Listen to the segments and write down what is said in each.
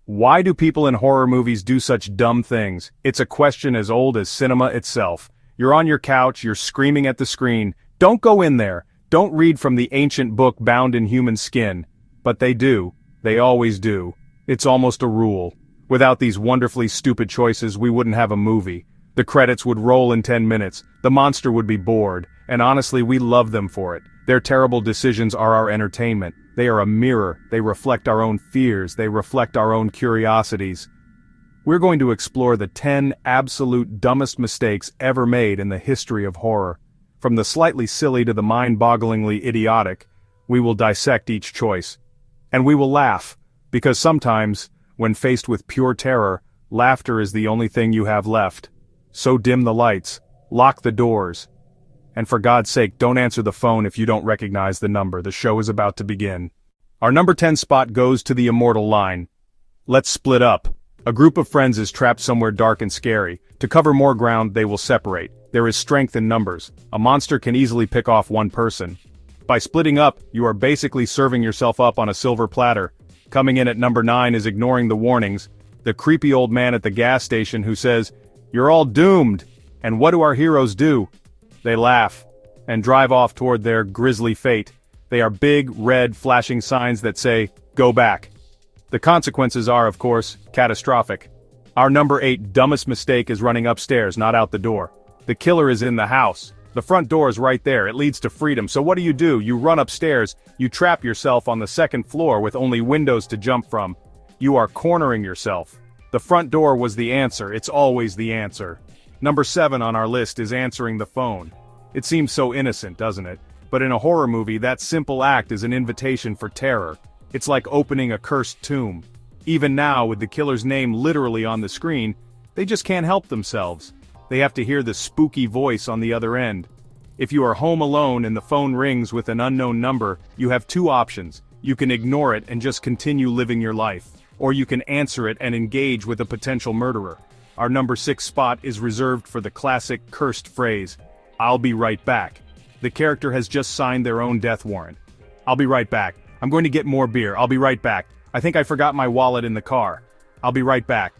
Why do people in horror movies do such dumb things? It's a question as old as cinema itself. You're on your couch, you're screaming at the screen, "Don't go in there! Don't read from the ancient book bound in human skin." But they do. They always do. It's almost a rule. Without these wonderfully stupid choices, we wouldn't have a movie. The credits would roll in 10 minutes, the monster would be bored, and honestly we love them for it. Their terrible decisions are our entertainment. They are a mirror, they reflect our own fears, they reflect our own curiosities. We're going to explore the 10 absolute dumbest mistakes ever made in the history of horror. From the slightly silly to the mind-bogglingly idiotic, we will dissect each choice. And we will laugh, because sometimes, when faced with pure terror, laughter is the only thing you have left. So dim the lights, lock the doors, and for God's sake don't answer the phone if you don't recognize the number. The show is about to begin. Our number 10 spot goes to the immortal line. Let's split up. A group of friends is trapped somewhere dark and scary. To cover more ground, they will separate. There is strength in numbers. A monster can easily pick off one person. By splitting up, you are basically serving yourself up on a silver platter. Coming in at number 9 is ignoring the warnings. The creepy old man at the gas station who says, "You're all doomed." And what do our heroes do? They laugh and drive off toward their grisly fate. They are big, red, flashing signs that say, "Go back." The consequences are, of course, catastrophic. Our number 8 dumbest mistake is running upstairs, not out the door. The killer is in the house. The front door is right there, it leads to freedom, so what do? You run upstairs, you trap yourself on the second floor with only windows to jump from. You are cornering yourself. The front door was the answer, it's always the answer. Number 7 on our list is answering the phone. It seems so innocent, doesn't it? But in a horror movie, that simple act is an invitation for terror. It's like opening a cursed tomb. Even now, with the killer's name literally on the screen, they just can't help themselves. They have to hear the spooky voice on the other end. If you are home alone and the phone rings with an unknown number, you have two options. You can ignore it and just continue living your life. Or you can answer it and engage with a potential murderer. Our number 6 spot is reserved for the classic cursed phrase, "I'll be right back." The character has just signed their own death warrant. "I'll be right back. I'm going to get more beer. I'll be right back. I think I forgot my wallet in the car. I'll be right back.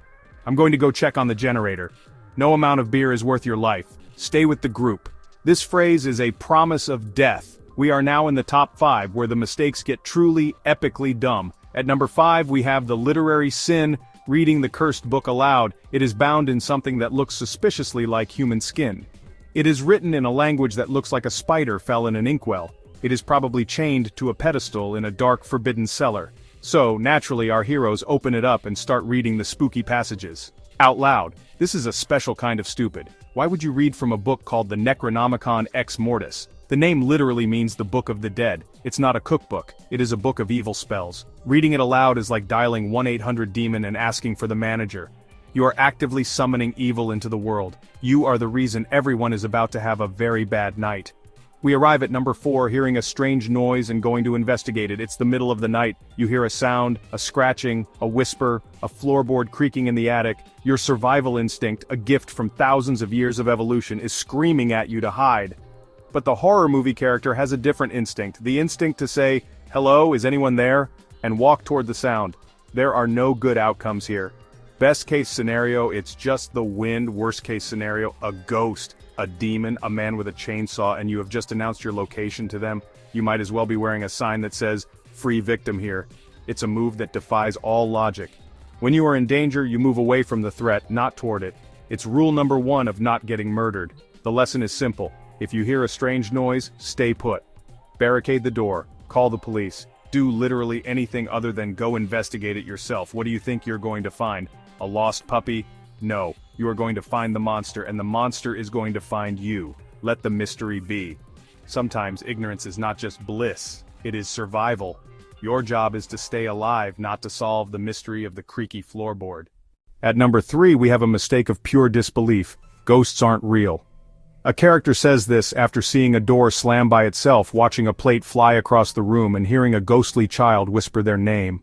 I'm going to go check on the generator. No amount of beer is worth your life. Stay with the group." This phrase is a promise of death. We are now in the top 5 where the mistakes get truly, epically dumb. At number 5 we have the literary sin, reading the cursed book aloud. It is bound in something that looks suspiciously like human skin. It is written in a language that looks like a spider fell in an inkwell. It is probably chained to a pedestal in a dark, forbidden cellar. So, naturally our heroes open it up and start reading the spooky passages. Out loud. This is a special kind of stupid. Why would you read from a book called the Necronomicon Ex Mortis? The name literally means the Book of the Dead. It's not a cookbook, it is a book of evil spells. Reading it aloud is like dialing 1-800-DEMON and asking for the manager. You are actively summoning evil into the world. You are the reason everyone is about to have a very bad night. We arrive at number 4 hearing a strange noise and going to investigate it. It's the middle of the night. You hear a sound, a scratching, a whisper, a floorboard creaking in the attic. Your survival instinct, a gift from thousands of years of evolution, is screaming at you to hide. But the horror movie character has a different instinct. The instinct to say, "Hello, is anyone there?" and walk toward the sound. There are no good outcomes here. Best case scenario, it's just the wind. Worst case scenario, a ghost, a demon, a man with a chainsaw, and you have just announced your location to them. You might as well be wearing a sign that says, "Free victim here." It's a move that defies all logic. When you are in danger, you move away from the threat, not toward it. It's rule number 1 of not getting murdered. The lesson is simple. If you hear a strange noise, stay put. Barricade the door, call the police. Do literally anything other than go investigate it yourself. What do you think you're going to find? A lost puppy? No. You are going to find the monster, and the monster is going to find you. Let the mystery be. Sometimes ignorance is not just bliss, it is survival. Your job is to stay alive, not to solve the mystery of the creaky floorboard. At number 3 we have a mistake of pure disbelief. Ghosts aren't real. A character says this after seeing a door slam by itself, watching a plate fly across the room, and hearing a ghostly child whisper their name.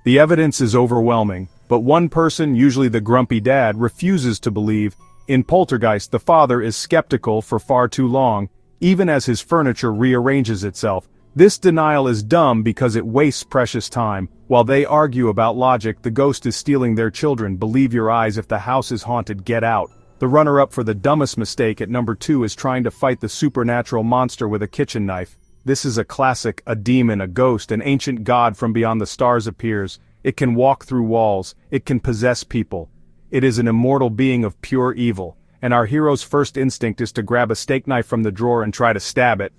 The evidence is overwhelming, but one person, usually the grumpy dad, refuses to believe. In Poltergeist, the father is skeptical for far too long, even as his furniture rearranges itself. This denial is dumb because it wastes precious time. While they argue about logic, the ghost is stealing their children. Believe your eyes, if the house is haunted, get out. The runner-up for the dumbest mistake at number 2 is trying to fight the supernatural monster with a kitchen knife. This is a classic. A demon, a ghost, an ancient god from beyond the stars appears. It can walk through walls. It can possess people. It is an immortal being of pure evil, and our hero's first instinct is to grab a steak knife from the drawer and try to stab it.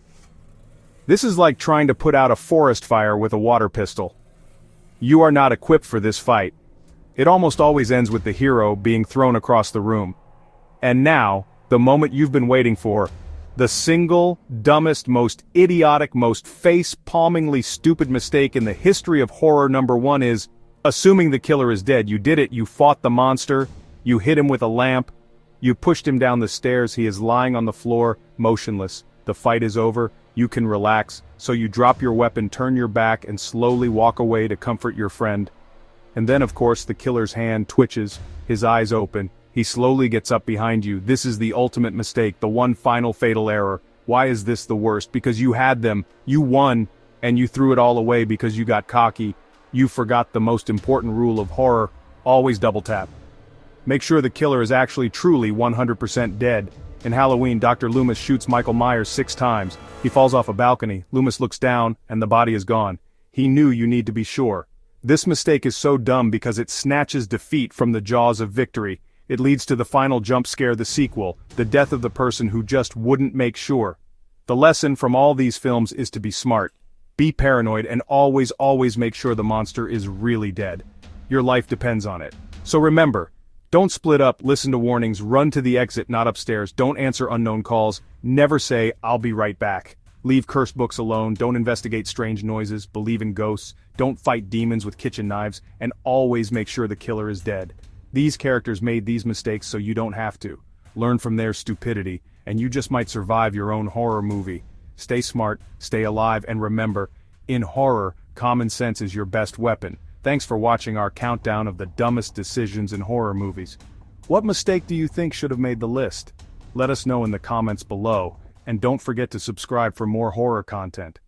This is like trying to put out a forest fire with a water pistol. You are not equipped for this fight. It almost always ends with the hero being thrown across the room. And now, the moment you've been waiting for, the single, dumbest, most idiotic, most face-palmingly stupid mistake in the history of horror. Number 1 is, assuming the killer is dead. You did it, you fought the monster, you hit him with a lamp, you pushed him down the stairs, he is lying on the floor, motionless. The fight is over, you can relax, so you drop your weapon, turn your back, and slowly walk away to comfort your friend. And then of course the killer's hand twitches, his eyes open, he slowly gets up behind you. This is the ultimate mistake, the one final fatal error. Why is this the worst? Because you had them, you won, and you threw it all away because you got cocky. You forgot the most important rule of horror: always double tap. Make sure the killer is actually truly 100% dead. In Halloween, Dr. Loomis shoots Michael Myers 6 times. He falls off a balcony, Loomis looks down, and the body is gone. He knew you need to be sure. This mistake is so dumb because it snatches defeat from the jaws of victory. It leads to the final jump scare, the sequel, the death of the person who just wouldn't make sure. The lesson from all these films is to be smart. Be paranoid and always make sure the monster is really dead. Your life depends on it. So remember, don't split up, listen to warnings, run to the exit, not upstairs, don't answer unknown calls, never say, "I'll be right back." Leave cursed books alone, don't investigate strange noises, believe in ghosts, don't fight demons with kitchen knives, and always make sure the killer is dead. These characters made these mistakes so you don't have to. Learn from their stupidity, and you just might survive your own horror movie. Stay smart, stay alive, and remember, in horror, common sense is your best weapon. Thanks for watching our countdown of the dumbest decisions in horror movies. What mistake do you think should have made the list? Let us know in the comments below, and don't forget to subscribe for more horror content.